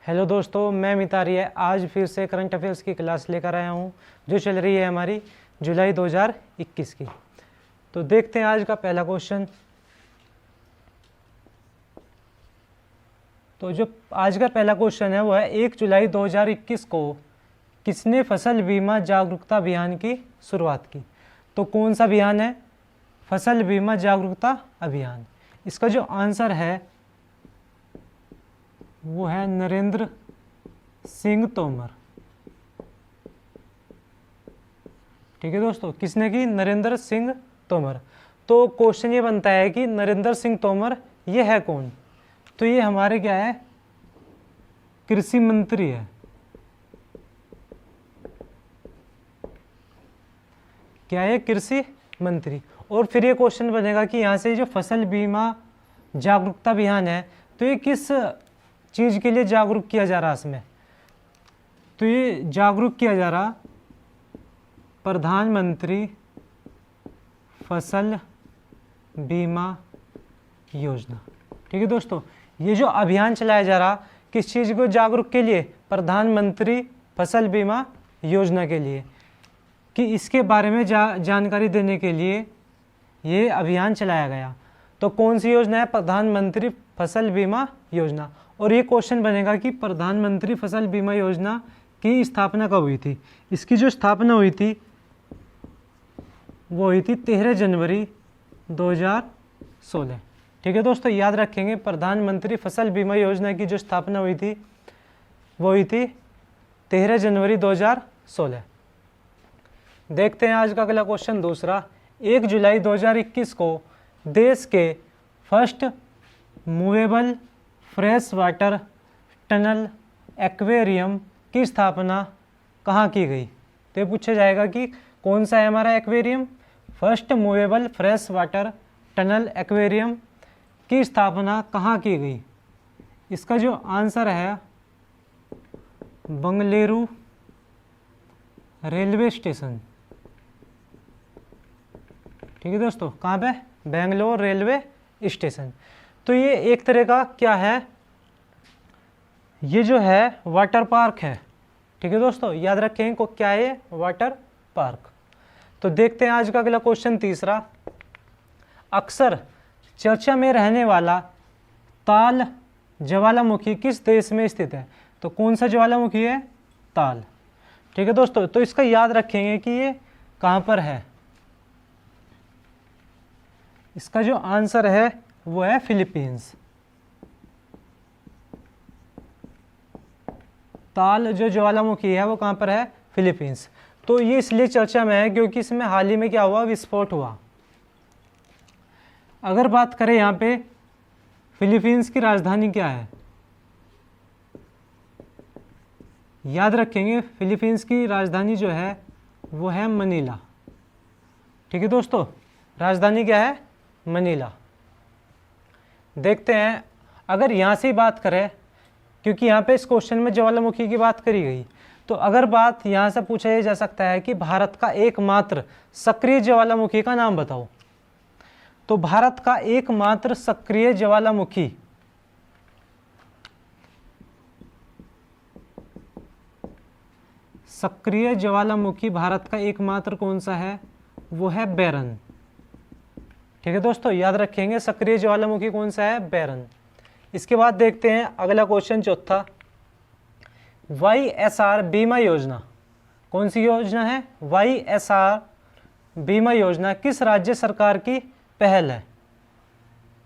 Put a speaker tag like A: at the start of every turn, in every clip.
A: Hello दोस्तों, मैं मितारिया आज फिर से करंट अफेयर्स की क्लास लेकर आया हूँ जो चल रही है हमारी जुलाई 2021 की। तो देखते हैं आज का पहला क्वेश्चन। तो जो आज का पहला क्वेश्चन है वो है 1 जुलाई 2021 को किसने फसल बीमा जागरूकता अभियान की शुरुआत की। तो कौन सा अभियान है? फसल बीमा जागरूकता अभियान। इसका जो आंसर है वो है नरेंद्र सिंह तोमर। ठीक है दोस्तों, किसने की? नरेंद्र सिंह तोमर। तो क्वेश्चन ये बनता है कि नरेंद्र सिंह तोमर ये है कौन? तो ये हमारे क्या है? कृषि मंत्री है। क्या है? कृषि मंत्री। और फिर ये क्वेश्चन बनेगा कि यहाँ से जो फसल बीमा जागरूकता अभियान है तो ये किस चीज़ के लिए जागरूक किया जा रहा है इसमें? तो ये जागरूक किया जा रहा प्रधानमंत्री फसल बीमा योजना। ठीक है दोस्तों, ये जो अभियान चलाया जा रहा किस चीज़ को जागरूक के लिए? प्रधानमंत्री फसल बीमा योजना के लिए, कि इसके बारे में जानकारी देने के लिए ये अभियान चलाया गया। तो कौन सी योजना है? प्रधानमंत्री फसल बीमा योजना। और ये क्वेश्चन बनेगा कि प्रधानमंत्री फसल बीमा योजना की स्थापना कब हुई थी? इसकी जो स्थापना हुई थी वो हुई थी 13 जनवरी 2016। ठीक है दोस्तों, याद रखेंगे प्रधानमंत्री फसल बीमा योजना की जो स्थापना हुई थी वो हुई थी 13 जनवरी 2016। देखते हैं आज का अगला क्वेश्चन दूसरा। 1 जुलाई 2021 को देश के first movable fresh water tunnel aquarium की स्थापना कहाँ की गई? तो ये पूछा जाएगा कि कौन सा है हमारा aquarium? First movable fresh water tunnel aquarium की स्थापना कहाँ की गई? इसका जो आंसर है बंगलुरु रेलवे स्टेशन। ठीक है दोस्तों, कहाँ पे? Bangalore railway station. तो ये एक तरह का क्या है? ये जो है वाटर पार्क है। ठीक है दोस्तों, याद रखें को क्या है? Water park. तो देखते हैं आज का अगला क्वेश्चन तीसरा। अक्सर चर्चा में रहने वाला ताल ज्वालामुखी किस देश में स्थित है? तो कौन सा ज्वालामुखी है? ताल। ठीक है दोस्तों, तो इसका याद रखेंगे कि ये कहाँ पर है। इसका जो आंसर है वो है फिलीपींस। ताल जो ज्वालामुखी है वो कहाँ पर है? फिलीपींस। तो ये इसलिए चर्चा में है क्योंकि इसमें हाल ही में क्या हुआ? विस्फोट हुआ। अगर बात करें यहाँ पे फिलीपींस की राजधानी क्या है? याद रखेंगे फिलीपींस की राजधानी जो है वो है मनीला। ठीक है दोस्तों, राजधानी क्या है? मनीला। देखते हैं अगर यहाँ से बात करें, क्योंकि यहाँ पे इस क्वेश्चन में ज्वालामुखी की बात करी गई, तो अगर बात यहाँ से पूछा जा सकता है कि भारत का एकमात्र सक्रिय ज्वालामुखी का नाम बताओ। तो भारत का एकमात्र सक्रिय ज्वालामुखी भारत का एकमात्र कौन सा है? वो है बैरन। ठीक है दोस्तों, याद रखेंगे सक्रिय ज्वालामुखी कौन सा है? बैरन। इसके बाद देखते हैं अगला क्वेश्चन चौथा। YSR बीमा योजना कौन सी योजना है? YSR बीमा योजना किस राज्य सरकार की पहल है?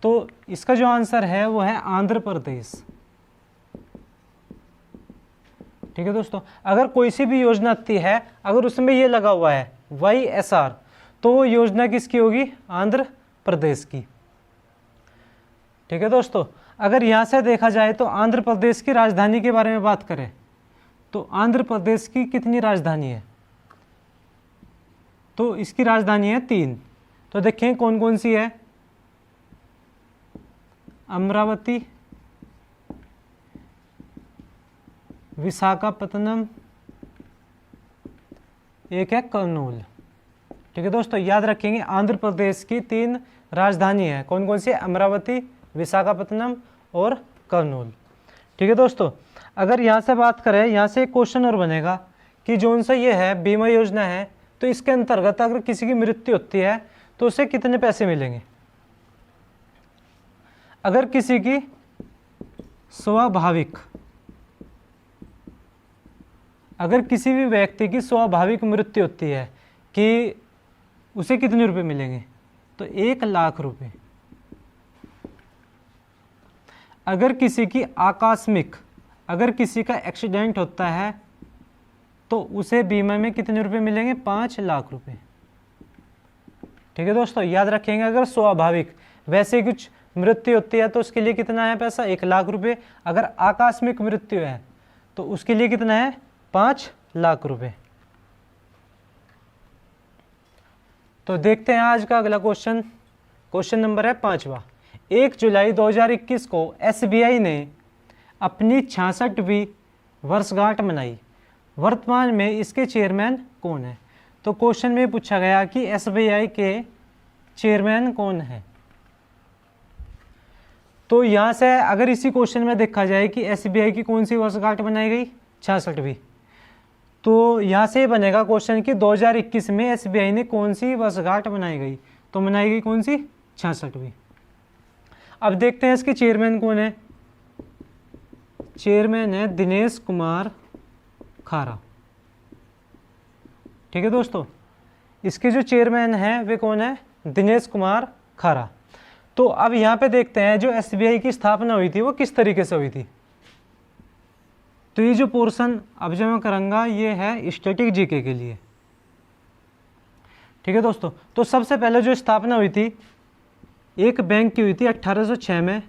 A: तो इसका जो आंसर है वो है आंध्र प्रदेश। ठीक है दोस्तों, अगर कोई सी भी योजना आती है अगर उसमें ये लगा हुआ है YSR तो वो योजना किसकी होगी? आंध्र प्रदेश की। ठीक है दोस्तों, अगर यहाँ से देखा जाए तो आंध्र प्रदेश की राजधानी के बारे में बात करें तो आंध्र प्रदेश की कितनी राजधानी है? तो इसकी राजधानी है 3। तो देखें कौन कौन सी है? अमरावती, विशाखापत्तनम, एक है कर्नूल। ठीक है दोस्तों, याद रखेंगे आंध्र प्रदेश की 3 राजधानी है। कौन कौन सी? अमरावती, विशाखापत्तनम और कर्नूल। ठीक है दोस्तों, अगर यहाँ से बात करें, यहाँ से एक क्वेश्चन और बनेगा कि जोन सा ये है बीमा योजना है, तो इसके अंतर्गत अगर किसी की मृत्यु होती है तो उसे कितने पैसे मिलेंगे। अगर किसी की स्वाभाविक, अगर किसी भी व्यक्ति की स्वाभाविक मृत्यु होती है कि उसे कितने रुपए मिलेंगे, तो 1,00,000 रुपए। अगर किसी की आकस्मिक, अगर किसी का एक्सीडेंट होता है तो उसे बीमा में कितने रुपए मिलेंगे, 5,00,000 रुपए। ठीक है दोस्तों, याद रखेंगे। अगर स्वाभाविक वैसे कुछ मृत्यु होती है तो उसके लिए कितना है पैसा, 1,00,000 रुपए। अगर आकस्मिक मृत्यु है तो उसके लिए कितना है, 5,00,000 रुपए। तो देखते हैं आज का अगला क्वेश्चन। क्वेश्चन नंबर है 5वां। 1 जुलाई 2021 को SBI ने अपनी 66वीं वर्षगांठ मनाई। वर्तमान में इसके चेयरमैन कौन है। तो क्वेश्चन में पूछा गया कि SBI के चेयरमैन कौन है। तो यहाँ से अगर इसी क्वेश्चन में देखा जाए कि SBI की कौन सी वर्षगांठ मनाई गई, 66वीं, तो यहाँ से बनेगा क्वेश्चन कि 2021 में SBI ने कौन सी वर्षगांठ मनाई गई। तो मनाई गई कौन सी, 66वीं। अब देखते हैं इसके चेयरमैन कौन है। चेयरमैन है दिनेश कुमार खारा। ठीक है दोस्तों, इसके जो चेयरमैन हैं वे कौन है, दिनेश कुमार खारा। तो अब यहाँ पे देखते हैं जो SBI की स्थापना हुई थी वो किस तरीके से हुई थी। तो ये जो पोर्शन अब जो मैं करूँगा ये है स्टैटिक जीके के लिए। ठीक है दोस्तों, तो सबसे पहले जो स्थापना हुई थी एक बैंक की हुई थी 1806 में,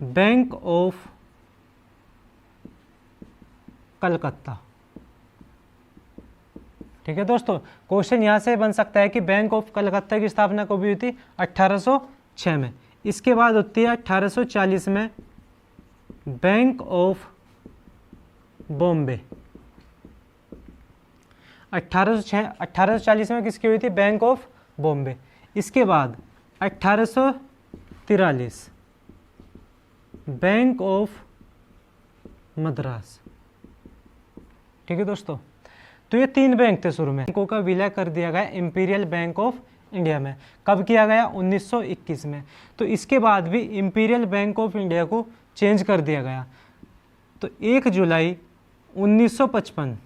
A: बैंक ऑफ कलकत्ता। ठीक है दोस्तों, क्वेश्चन यहाँ से बन सकता है कि बैंक ऑफ कलकत्ता की स्थापना कब हुई थी, 1806 में। इसके बाद होती है 1840 में बैंक ऑफ बॉम्बे। 1840 में किसकी हुई थी, बैंक ऑफ बॉम्बे। इसके बाद 1843 बैंक ऑफ मद्रास। ठीक है दोस्तों, तो ये 3 बैंक थे शुरू में। बैंकों का विलय कर दिया गया इंपीरियल बैंक ऑफ इंडिया में। कब किया गया, 1921 में। तो इसके बाद भी इंपीरियल बैंक ऑफ इंडिया को चेंज कर दिया गया। तो 1 जुलाई 1955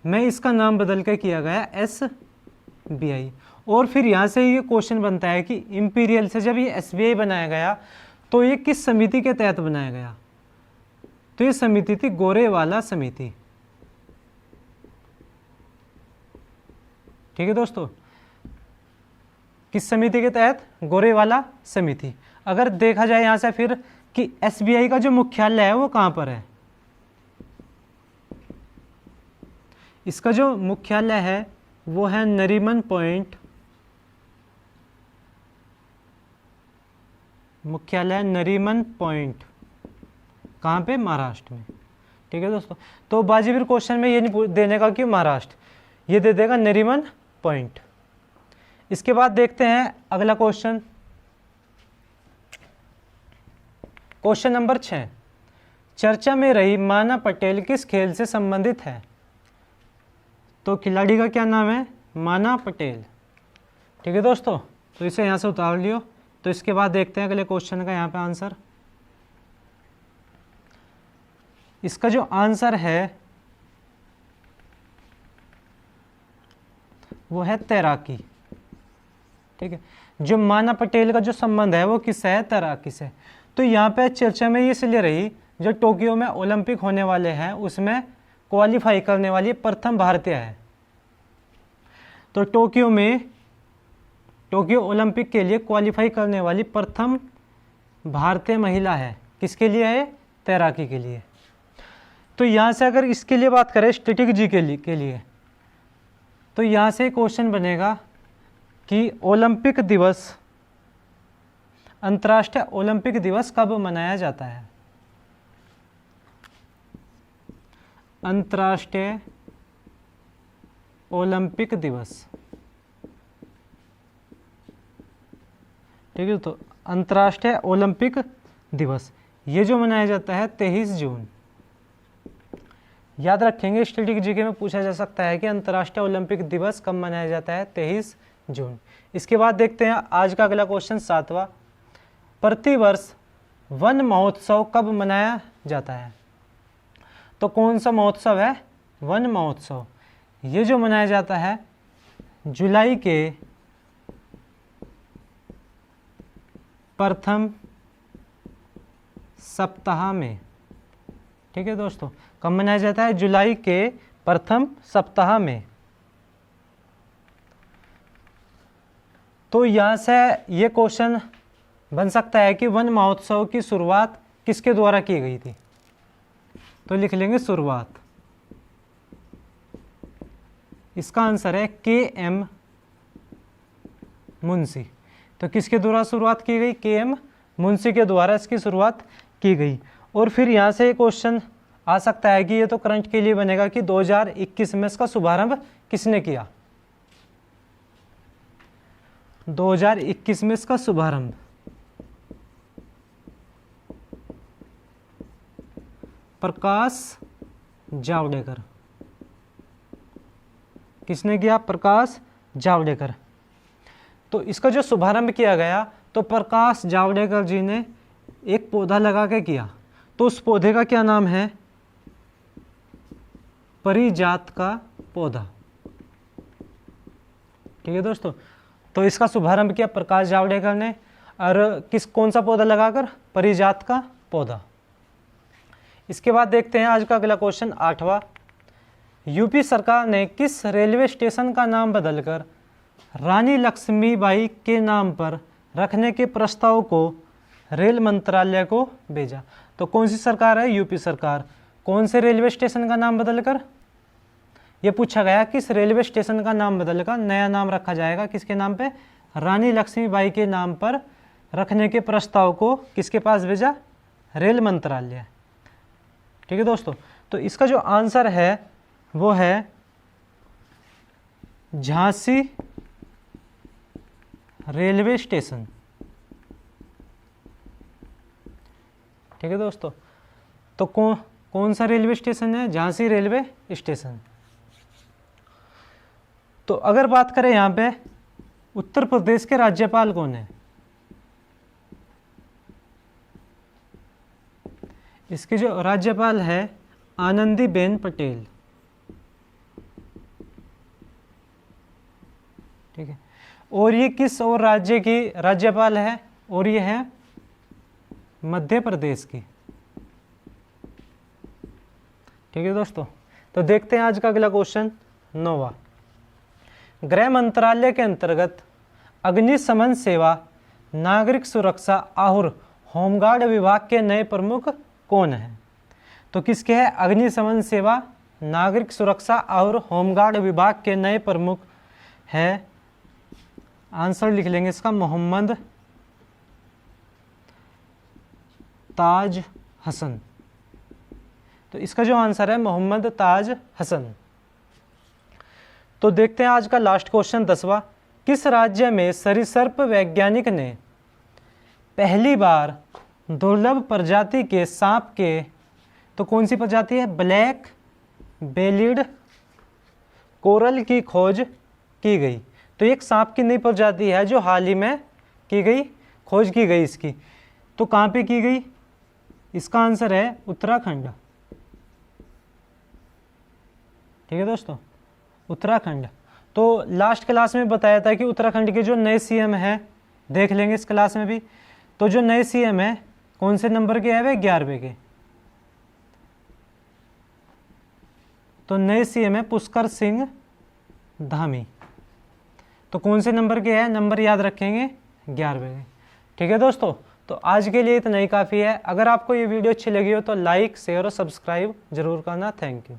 A: में इसका नाम बदल के किया गया SBI। और फिर यहाँ से ये क्वेश्चन बनता है कि इंपीरियल से जब ये SBI बनाया गया तो ये किस समिति के तहत बनाया गया। तो ये समिति थी गोरेवाला समिति। ठीक है दोस्तों, किस समिति के तहत, गोरेवाला समिति। अगर देखा जाए यहाँ से फिर कि SBI का जो मुख्यालय है वो कहाँ पर है। इसका जो मुख्यालय है वो है नरीमन पॉइंट, मुख्यालय नरीमन पॉइंट, कहाँ पे, महाराष्ट्र में। ठीक है दोस्तों, तो बाजीगर क्वेश्चन में ये नहीं देने का कि महाराष्ट्र, ये दे देगा नरीमन पॉइंट। इसके बाद देखते हैं अगला क्वेश्चन, क्वेश्चन नंबर 6। चर्चा में रही माना पटेल किस खेल से संबंधित है। तो खिलाड़ी का क्या नाम है, माना पटेल। ठीक है दोस्तों, तो इसे यहाँ से उतार लियो। तो इसके बाद देखते हैं अगले क्वेश्चन का यहाँ पे आंसर। इसका जो आंसर है वो है तैराकी। ठीक है, जो माना पटेल का जो संबंध है वो किससे है, तैराकी से। तो यहाँ पे चर्चा में ये इसलिए रही जो टोक्यो में ओलंपिक होने वाले हैं उसमें क्वालिफाई करने वाली प्रथम भारतीय है। तो टोक्यो ओलंपिक के लिए क्वालिफाई करने वाली प्रथम भारतीय महिला है। किसके लिए है, तैराकी के लिए। तो यहाँ से अगर इसके लिए बात करें स्टैटिक जी के लिए तो यहाँ से क्वेश्चन बनेगा कि ओलंपिक दिवस, अंतर्राष्ट्रीय ओलंपिक दिवस कब मनाया जाता है। अंतर्राष्ट्रीय ओलंपिक दिवस। ठीक है, तो अंतर्राष्ट्रीय ओलंपिक दिवस ये जो मनाया जाता है 23 जून। याद रखेंगे, स्टैटिक जीके में पूछा जा सकता है कि अंतर्राष्ट्रीय ओलंपिक दिवस कब मनाया जाता है, 23 जून। इसके बाद देखते हैं आज का अगला क्वेश्चन 7वां, प्रतिवर्ष वन महोत्सव कब मनाया जाता है? तो कौन सा महोत्सव है? वन महोत्सव। ये जो मनाया जाता है जुलाई के प्रथम सप्ताह में। ठीक है दोस्तों, कब मनाया जाता है? जुलाई के प्रथम सप्ताह में। तो यहाँ से ये क्वेश्चन बन सकता है कि वन महोत्सव की शुरुआत किसके द्वारा की गई थी? तो लिख लेंगे शुरुआत। इसका आंसर है KM मुंशी। तो किसके द्वारा शुरुआत की गई? KM मुंशी के द्वारा इसकी शुरुआत की गई। और फिर यहाँ से क्वेश्चन आ सकता है कि ये तो करंट के लिए बनेगा कि 2021 में इसका शुभारंभ किसने किया? 2021 में इसका शुभारंभ प्रकाश जावड़ेकर। किसने किया? प्रकाश जावड़ेकर। तो इसका जो शुभारंभ किया गया तो प्रकाश जावड़ेकर जी ने एक पौधा लगा के किया। तो उस पौधे का क्या नाम है? परिजात का पौधा। ठीक है दोस्तों, तो इसका शुभारंभ किया प्रकाश जावड़ेकर ने। और कौन सा पौधा लगाकर? परिजात का पौधा। इसके बाद देखते हैं आज का अगला क्वेश्चन 8वां, यूपी सरकार ने किस रेलवे स्टेशन का नाम बदलकर रानी लक्ष्मीबाई के नाम पर रखने के प्रस्ताव को रेल मंत्रालय को भेजा? तो कौन सी सरकार है? यूपी सरकार। कौन से रेलवे स्टेशन का नाम बदलकर? यह पूछा गया किस रेलवे स्टेशन का नाम बदलकर नया नाम रखा जाएगा, किसके नाम पे? रानी लक्ष्मीबाई के नाम पर रखने के प्रस्ताव को किसके पास भेजा? रेल मंत्रालय। ठीक है दोस्तों, तो इसका जो आंसर है वो है झांसी रेलवे स्टेशन। ठीक है दोस्तों, तो कौन सा रेलवे स्टेशन है? Jhansi railway station. तो अगर बात करें यहाँ पे उत्तर प्रदेश के राज्यपाल कौन है? इसके जो राज्यपाल है आनंदीबेन पटेल। ठीक है, और ये किस और राज्य की राज्यपाल है? और ये है मध्य प्रदेश की। ठीक है दोस्तों, तो देखते हैं आज का अगला क्वेश्चन 9वां, गृह मंत्रालय के अंतर्गत अग्निशमन सेवा, नागरिक सुरक्षा और होमगार्ड विभाग के नए प्रमुख कौन हैं? तो किसके हैं? अग्निशमन सेवा, नागरिक सुरक्षा और होमगार्ड विभाग के नए प्रमुख हैं। आंसर लिख लेंगे इसका मोहम्मद ताज हसन। तो इसका जो आंसर है मोहम्मद ताज हसन। तो देखते हैं आज का लास्ट क्वेश्चन 10वां, किस राज्य में सरीसृप वैज्ञानिक ने पहली बार दुर्लभ प्रजाति के सांप के, तो कौन सी प्रजाति है? ब्लैक बेलिड कोरल की खोज की गई। तो एक सांप की नई प्रजाति है जो हाल ही में की गई, खोज की गई इसकी। तो कहाँ पे की गई? इसका आंसर है उत्तराखंड। ठीक है दोस्तों, उत्तराखंड। तो लास्ट क्लास में बताया था कि उत्तराखंड के जो नए सीएम हैं, देख लेंगे इस क्लास में भी। तो जो नए सीएम है कौन से नंबर के है? वे 11वें के। तो नए सीएम है पुष्कर सिंह धामी। तो कौन से नंबर के है? नंबर याद रखेंगे 11वें के। ठीक है दोस्तों, तो आज के लिए इतना ही काफ़ी है। अगर आपको ये वीडियो अच्छी लगी हो तो लाइक, शेयर और सब्सक्राइब जरूर करना। Thank you.